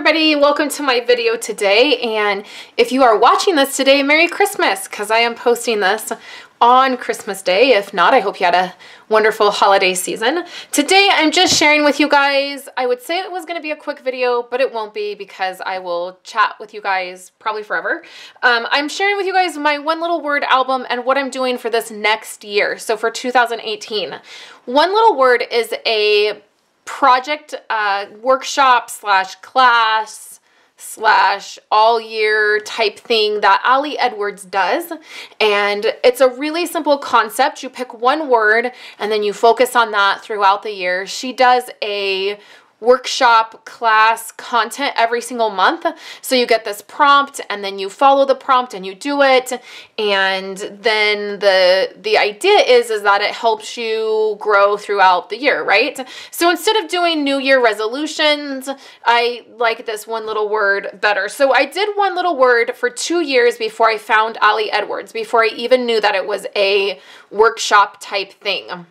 everybody, welcome to my video today. And if you are watching this today, Merry Christmas, because I am posting this on Christmas Day. If not, I hope you had a wonderful holiday season. Today I'm just sharing with you guys, I would say it was going to be a quick video, but it won't be because I will chat with you guys probably forever. I'm sharing with you guys my One Little Word album and what I'm doing for this next year. So for 2018, One Little Word is a project workshop slash class slash all year type thing that Ellie Edwards does. And it's a really simple concept. You pick one word and then you focus on that throughout the year. She does a workshop class content every single month. So you get this prompt and then you follow the prompt and you do it. And then the idea is that it helps you grow throughout the year, right? So instead of doing New Year resolutions, I like this One Little Word better. So I did One Little Word for 2 years before I found Ellie Edwards, before I even knew that it was a workshop type thing.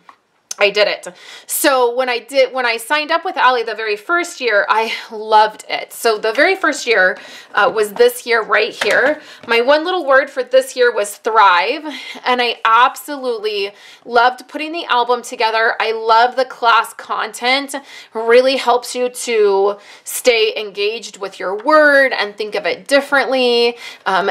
I did it. So when I signed up with Ellie the very first year, I loved it. So the very first year was this year right here. My one little word for this year was thrive. And I absolutely loved putting the album together. I love the class content. It really helps you to stay engaged with your word and think of it differently.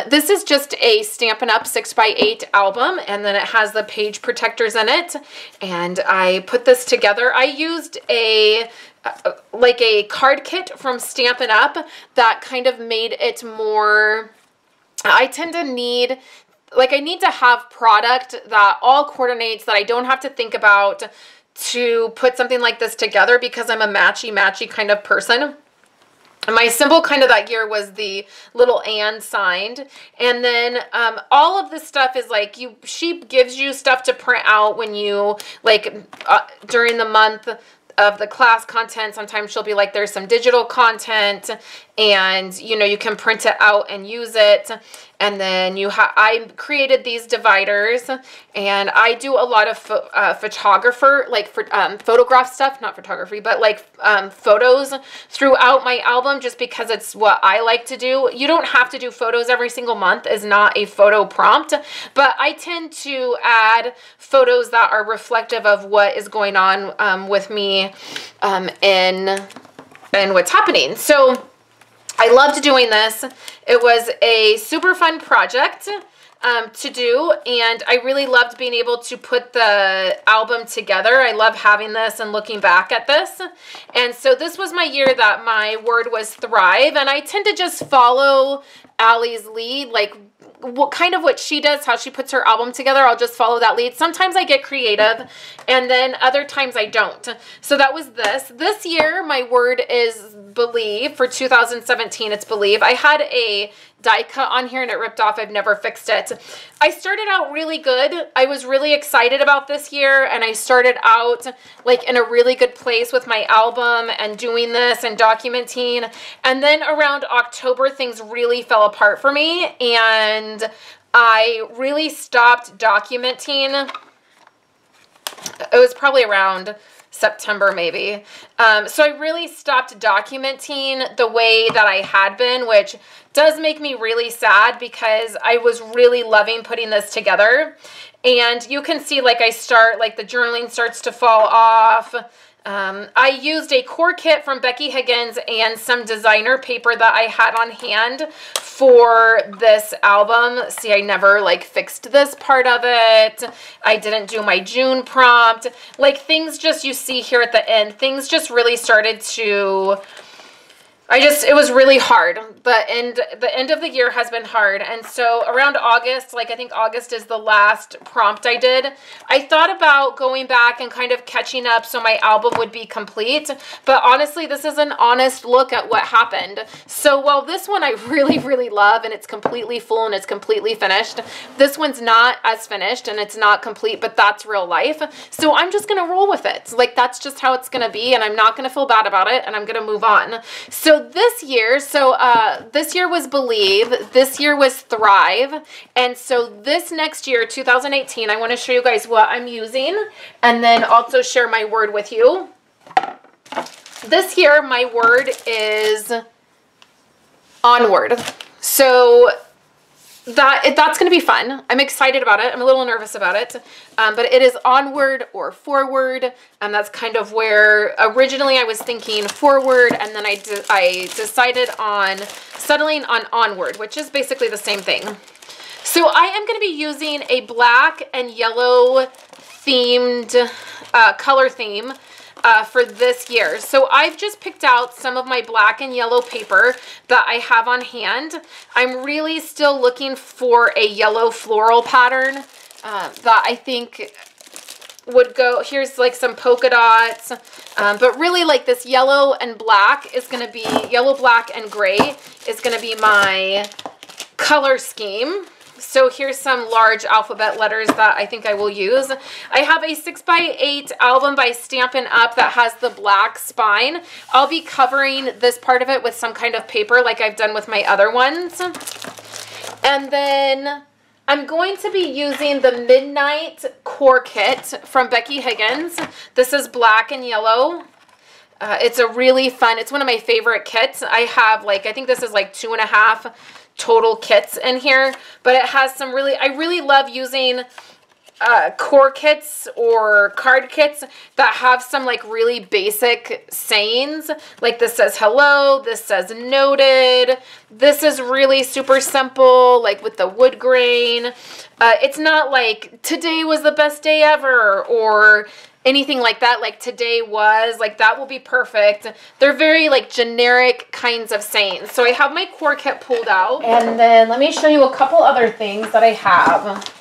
This is just a Stampin' Up! 6x8 album, and then it has the page protectors in it. And I put this together. I used like a card kit from Stampin' Up! That kind of made it more, I tend to need, like I need to have product that all coordinates, that I don't have to think about to put something like this together, because I'm a matchy kind of person. My symbol kind of that year was the little and signed. And then all of this stuff is like, she gives you stuff to print out when you, like during the month of the class content. Sometimes she'll be like, there's some digital content and you can print it out and use it. And then I created these dividers, and I do a lot of photograph stuff, not photography, but like photos throughout my album, just because it's what I like to do. You don't have to do photos every single month, is not a photo prompt, but I tend to add photos that are reflective of what is going on with me and what's happening. So I loved doing this. It was a super fun project to do, and I really loved being able to put the album together. I love having this and looking back at this. And so this was my year that my word was thrive, and I tend to just follow Allie's lead, like what she does, how she puts her album together. I'll just follow that lead. Sometimes I get creative, and then other times I don't. So that was this. This year, my word is believe. For 2017, it's believe. I had a die cut on here and it ripped off. I've never fixed it. I started out really good. I was really excited about this year, and I started out like in a really good place with my album and doing this and documenting. And then around October, things really fell apart for me, and I really stopped documenting. It was probably around September maybe. So I really stopped documenting the way that I had been, which does make me really sad because I was really loving putting this together. And you can see like the journaling starts to fall off. I used a core kit from Becky Higgins and some designer paper that I had on hand for this album. See, I never like fixed this part of it. I didn't do my June prompt. Like things just, you see here at the end, things just really started to, it was really hard. The end of the year has been hard. And so around August, like I think August is the last prompt I did, I thought about going back and kind of catching up so my album would be complete. But honestly, this is an honest look at what happened. So while this one I really love, and it's completely full and it's completely finished, this one's not as finished and it's not complete, but that's real life. So I'm just going to roll with it. Like that's just how it's going to be, and I'm not going to feel bad about it, and I'm going to move on. So this year, this year was believe, this year was thrive, and so this next year, 2018, I want to show you guys what I'm using, and then also share my word with you. This year, my word is Onward. So that's going to be fun. I'm excited about it. I'm a little nervous about it. But it is onward or forward. And that's kind of where originally I was thinking forward. And then I decided on settling on onward, which is basically the same thing. So I am going to be using a black and yellow themed color theme for this year. So I've just picked out some of my black and yellow paper that I have on hand. I'm really still looking for a yellow floral pattern that I think would go. Here's like some polka dots, but really like this yellow and black is going to be, yellow, black, and gray is going to be my color scheme. So here's some large alphabet letters that I think I will use. I have a 6x8 album by Stampin' Up! That has the black spine. I'll be covering this part of it with some kind of paper like I've done with my other ones. And then I'm going to be using the Midnight Core Kit from Becky Higgins. This is black and yellow. It's a really fun, it's one of my favorite kits. I have like, I think this is like 2.5 total kits in here, but it has some really, I really love using core kits or card kits that have some like really basic sayings. Like this says hello, this says noted. This is really super simple, like with the wood grain. It's not like today was the best day ever or anything like that, like today was, like that will be perfect. They're very like generic kinds of sayings. So I have my core kit pulled out. And then let me show you a couple other things that I have.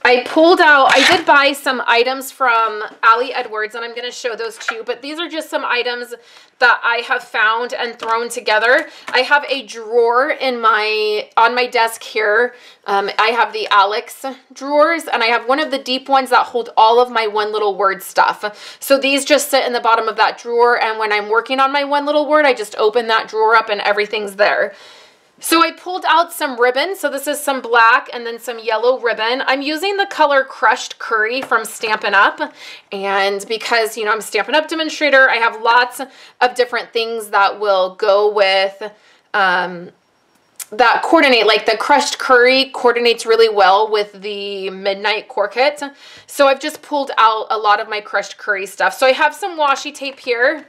I pulled out, I did buy some items from Ellie Edwards, and I'm going to show those to you, but these are just some items that I have found and thrown together. I have a drawer in on my desk here. I have the Alex drawers, and I have one of the deep ones that hold all of my one little word stuff. So these just sit in the bottom of that drawer, and when I'm working on my one little word, I just open that drawer up and everything's there. So I pulled out some ribbon. So this is some black and then some yellow ribbon. I'm using the color Crushed Curry from Stampin' Up. And because, you know, I'm a Stampin' Up demonstrator, I have lots of different things that will go with, that coordinate. Like the Crushed Curry coordinates really well with the Midnight Core Kit. So I've just pulled out a lot of my Crushed Curry stuff. So I have some washi tape here.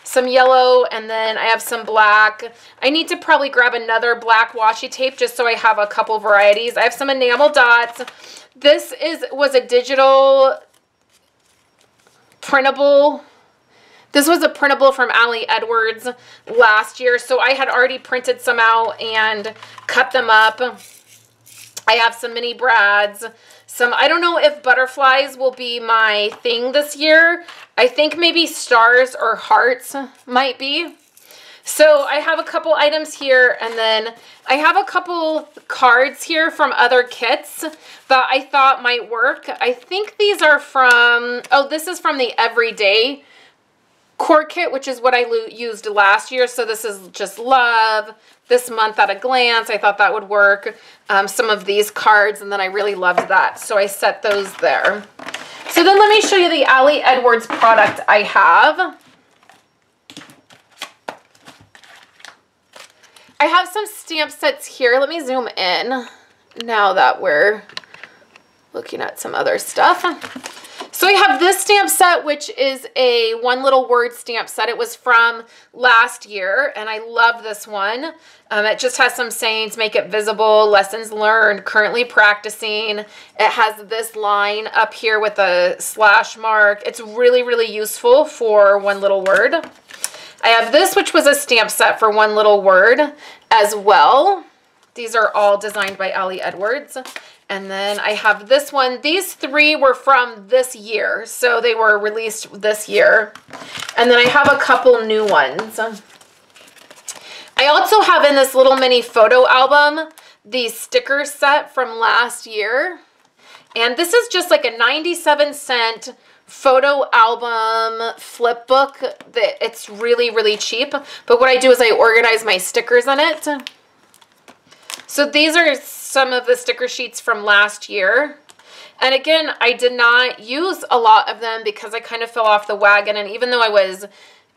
Some yellow, and then I have some black. I need to probably grab another black washi tape just so I have a couple varieties. I have some enamel dots. This was a digital printable. This was a printable from Ellie Edwards last year, so I had already printed some out and cut them up. I have some mini brads. I don't know if butterflies will be my thing this year. I think maybe stars or hearts might be. So I have a couple items here, and then I have a couple cards here from other kits that I thought might work. I think these are from, oh, this is from the Everyday Core Kit, which is what I used last year. So this is just love. This month at a glance, I thought that would work. Some of these cards, and then I really loved that. So I set those there. So then let me show you the Ellie Edwards product I have. I have some stamp sets here. Let me zoom in now that we're looking at some other stuff. So I have this stamp set, which is a one little word stamp set. It was from last year, and I love this one. It just has some sayings, make it visible, lessons learned, currently practicing. It has this line up here with a slash mark. It's really, really useful for one little word. I have this, which was a stamp set for one little word as well. These are all designed by Ellie Edwards. And then I have this one. These three were from this year, so they were released this year. And then I have a couple new ones. I also have in this little mini photo album the sticker set from last year. And this is just like a 97-cent photo album flip book. It's really, really cheap. But what I do is I organize my stickers in it. So these are some of the sticker sheets from last year. And again, I did not use a lot of them because I kind of fell off the wagon. And even though I was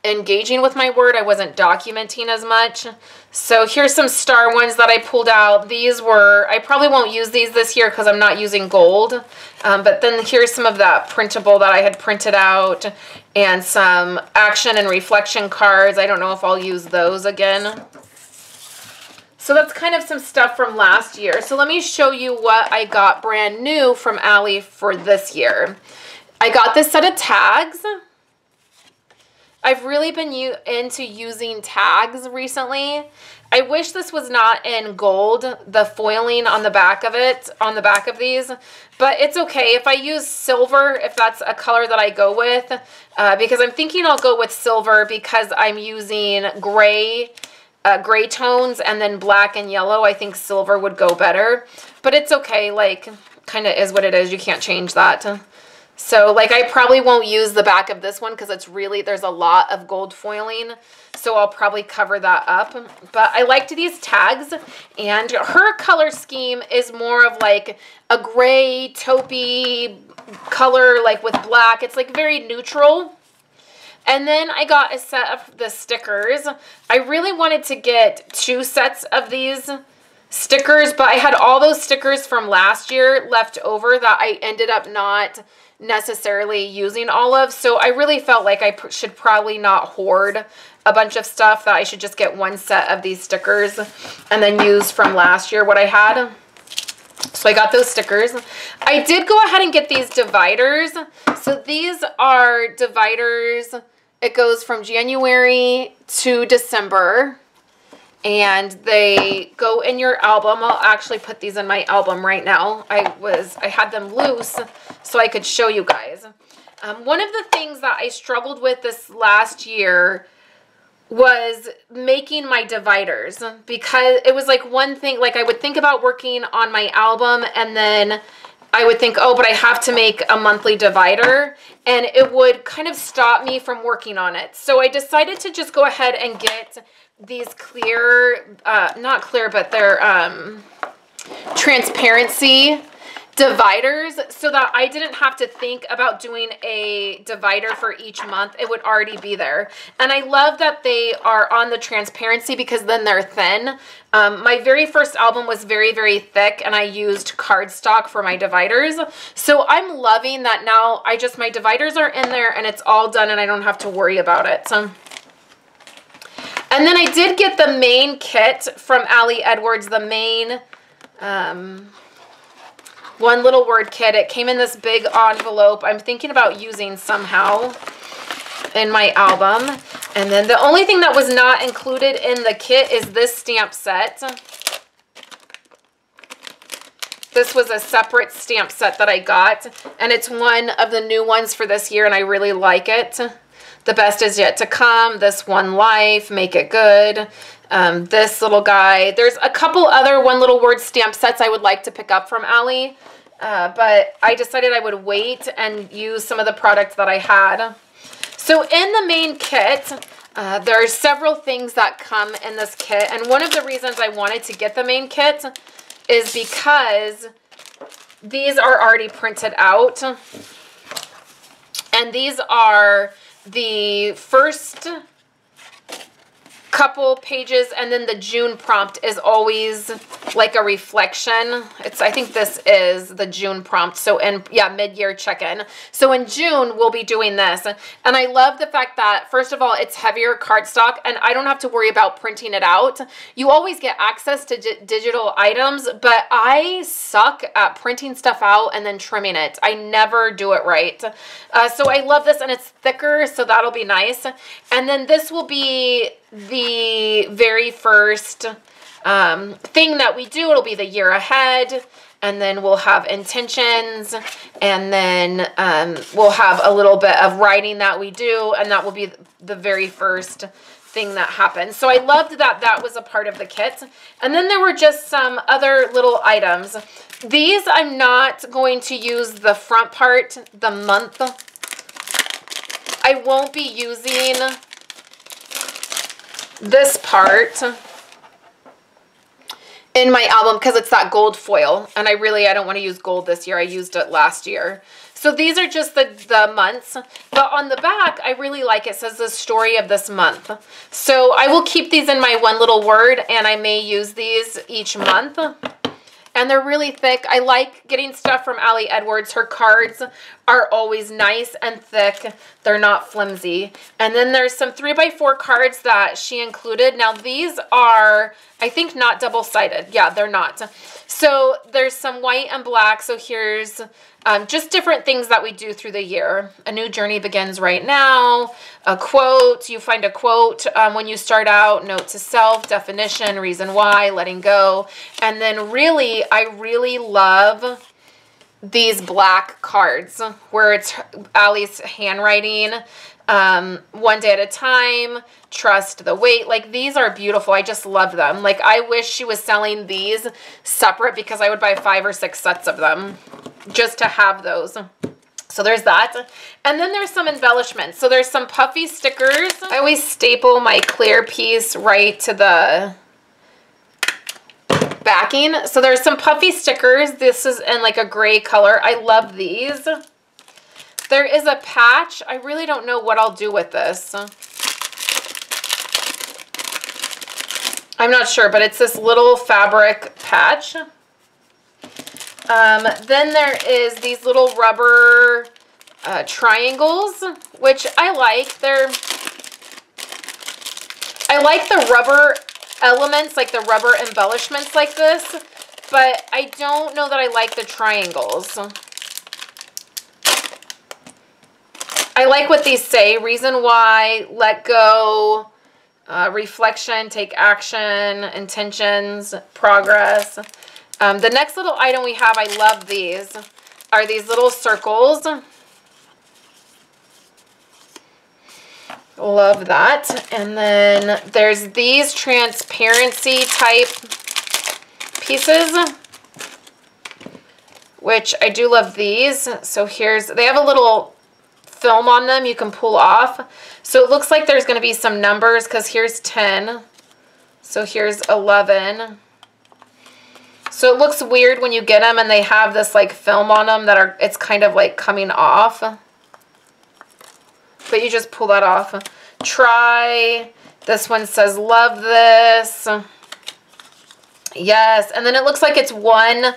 engaging with my word. I wasn't documenting as much. So here's some star ones that I pulled out. These were, I probably won't use these this year because I'm not using gold. But then here's some of that printable that I had printed out, and some action and reflection cards. I don't know if I'll use those again. So that's kind of some stuff from last year. So let me show you what I got brand new from Allie for this year. I got this set of tags. I've really been into using tags recently. I wish this was not in gold, the foiling on the back of it, on the back of these, but it's okay. If I use silver, if that's a color that I go with, because I'm thinking I'll go with silver because I'm using gray tones and then black and yellow. I think silver would go better, but it's okay. Like, kind of is what it is. You can't change that. So like I probably won't use the back of this one because it's really, there's a lot of gold foiling. So I'll probably cover that up. But I liked these tags, and her color scheme is more of like a gray taupey color, like with black. It's like very neutral. And then I got a set of the stickers. I really wanted to get 2 sets of these stickers, but I had all those stickers from last year left over that I ended up not necessarily using all of. So I really felt like I should probably not hoard a bunch of stuff, that I should just get 1 set of these stickers and then use from last year what I had. So I got those stickers. I did go ahead and get these dividers. So these are dividers. It goes from January to December, and they go in your album. I'll actually put these in my album right now. I had them loose so I could show you guys. One of the things that I struggled with this last year was making my dividers, because it was like one thing, like I would think about working on my album and then I would think, oh, but I have to make a monthly divider, and it would kind of stop me from working on it. So I decided to just go ahead and get these clear, not clear, but they're transparency dividers, so that I didn't have to think about doing a divider for each month. It would already be there. And I love that they are on the transparency because then they're thin. My very first album was very, very thick, and I used cardstock for my dividers. So I'm loving that now my dividers are in there and it's all done and I don't have to worry about it. So, and then I did get the main kit from Ellie Edwards, the main one little word kit. It came in this big envelope. I'm thinking about using somehow in my album. And then the only thing that was not included in the kit is this stamp set. This was a separate stamp set that I got, and it's one of the new ones for this year, and I really like it. The best is yet to come, This One Life, Make It Good, this little guy. There's a couple other one little word stamp sets I would like to pick up from Allie, but I decided I would wait and use some of the products that I had. So in the main kit, there are several things that come in this kit, and one of the reasons I wanted to get the main kit is because these are already printed out, and these are the first couple pages, and then the June prompt is always like a reflection. I think this is the June prompt. So mid-year check-in. So in June, we'll be doing this. And I love the fact that, first of all, it's heavier cardstock, and I don't have to worry about printing it out. You always get access to digital items, but I suck at printing stuff out and then trimming it. I never do it right. So I love this, and it's thicker, so that'll be nice. And then this will be the very first thing that we do. It'll be the year ahead, and then we'll have intentions, and then we'll have a little bit of writing that we do, and that will be the very first thing that happens. So I loved that that was a part of the kit. And then there were just some other little items. These I'm not going to use the front part, the month. I won't be using this part in my album because it's that gold foil, and I don't want to use gold this year. I used it last year. So these are just the months, but on the back, I really like it. It says the story of this month. So I will keep these in my one little word, and I may use these each month. And they're really thick. I like getting stuff from Ellie Edwards. Her cards are always nice and thick. They're not flimsy. And then there's some 3x4 cards that she included. Now these are, I think, not double-sided. Yeah, they're not. So there's some white and black. So here's just different things that we do through the year. A new journey begins right now. A quote. You find a quote when you start out. Note to self. Definition. Reason why. Letting go. And then really, I really love these black cards where it's Allie's handwriting. One day at a time. Trust the wait. Like, these are beautiful. I just love them. Like, I wish she was selling these separate because I would buy 5 or 6 sets of them just to have those. So there's that. And then there's some embellishments. So there's some puffy stickers. I always staple my clear piece right to the backing. So there's some puffy stickers. This is in like a gray color. I love these. There is a patch. I really don't know what I'll do with this. I'm not sure, but it's this little fabric patch. Then there is these little rubber triangles, which I like. I like the rubber elements, like the rubber embellishments like this, but I don't know that I like the triangles. I like what these say. Reason why, let go, reflection, take action, intentions, progress. The next little item we have, I love these, are these little circles. Love that. And then there's these transparency type pieces, which I do love these. So here's, they have a little film on them you can pull off. So it looks like there's going to be some numbers because here's 10. So here's 11. So it looks weird when you get them and they have this like film on them that are, it's kind of like coming off. But you just pull that off. Try. This one says love this. Yes. And then it looks like it's 1,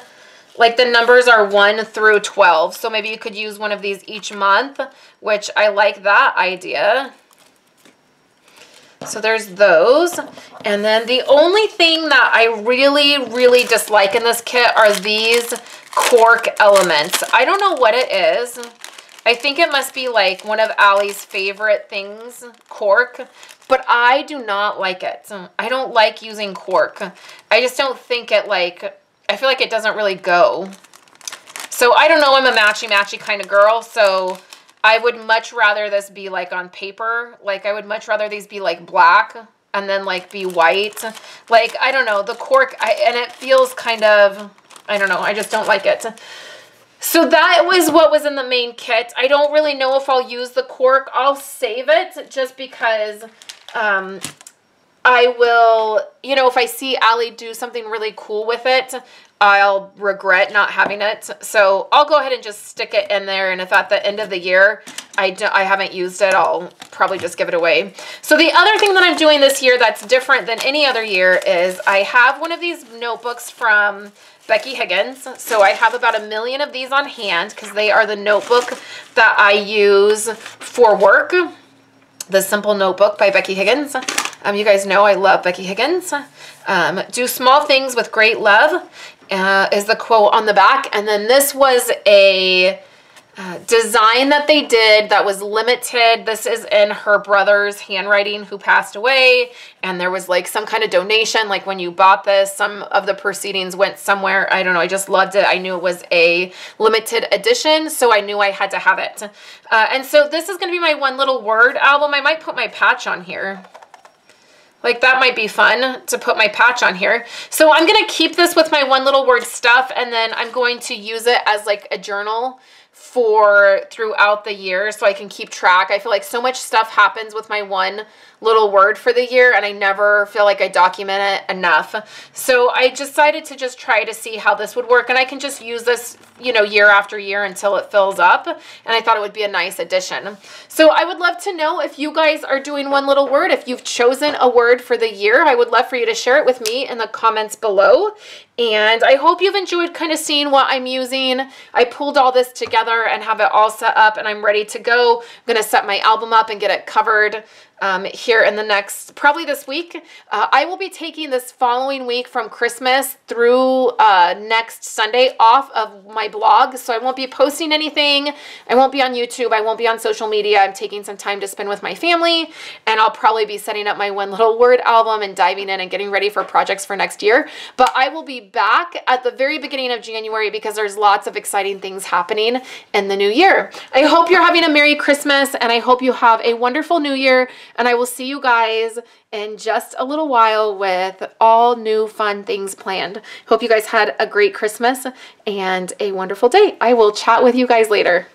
like the numbers are 1 through 12. So maybe you could use one of these each month, which I like that idea. So there's those. And then the only thing that I really, really dislike in this kit are these cork elements. I don't know what it is. I think it must be like one of Allie's favorite things, cork, but I do not like it. I don't like using cork. I just don't think it like, I feel like it doesn't really go. So I don't know, I'm a matchy-matchy kind of girl, so I would much rather this be like on paper. Like I would much rather these be like black and then like be white. Like, I don't know, the cork, and it feels kind of, I don't know, I just don't like it. So that was what was in the main kit. I don't really know if I'll use the cork. I'll save it just because I will, you know, if I see Allie do something really cool with it, I'll regret not having it. So I'll go ahead and just stick it in there. And if at the end of the year I haven't used it, I'll probably just give it away. So the other thing that I'm doing this year that's different than any other year is I have one of these notebooks from Becky Higgins. So I have about 1 million of these on hand because they are the notebook that I use for work. The Simple Notebook by Becky Higgins. You guys know I love Becky Higgins. Do small things with great love is the quote on the back. And then this was a design that they did that was limited. This is in her brother's handwriting who passed away. And there was like some kind of donation. Like when you bought this, some of the proceedings went somewhere. I don't know. I just loved it. I knew it was a limited edition. So I knew I had to have it. And so this is going to be my one little word album. I might put my patch on here. Like that might be fun to put my patch on here. So I'm going to keep this with my one little word stuff. And then I'm going to use it as like a journal for throughout the year so I can keep track. I feel like so much stuff happens with my one little word for the year, and I never feel like I document it enough. So I decided to just try to see how this would work, and I can just use this, you know, year after year until it fills up, and I thought it would be a nice addition. So I would love to know if you guys are doing one little word, if you've chosen a word for the year. I would love for you to share it with me in the comments below. And I hope you've enjoyed kind of seeing what I'm using. I pulled all this together and have it all set up, and I'm ready to go. I'm going to set my album up and get it covered here in the next, probably this week. I will be taking this following week from Christmas through next Sunday off of my blog, so I won't be posting anything. I won't be on YouTube. I won't be on social media. I'm taking some time to spend with my family, and I'll probably be setting up my one little word album and diving in and getting ready for projects for next year. But I will be back at the very beginning of January because there's lots of exciting things happening in the new year. I hope you're having a Merry Christmas, and I hope you have a wonderful New Year. And I will see you guys in just a little while with all new fun things planned. Hope you guys had a great Christmas and a wonderful day. I will chat with you guys later.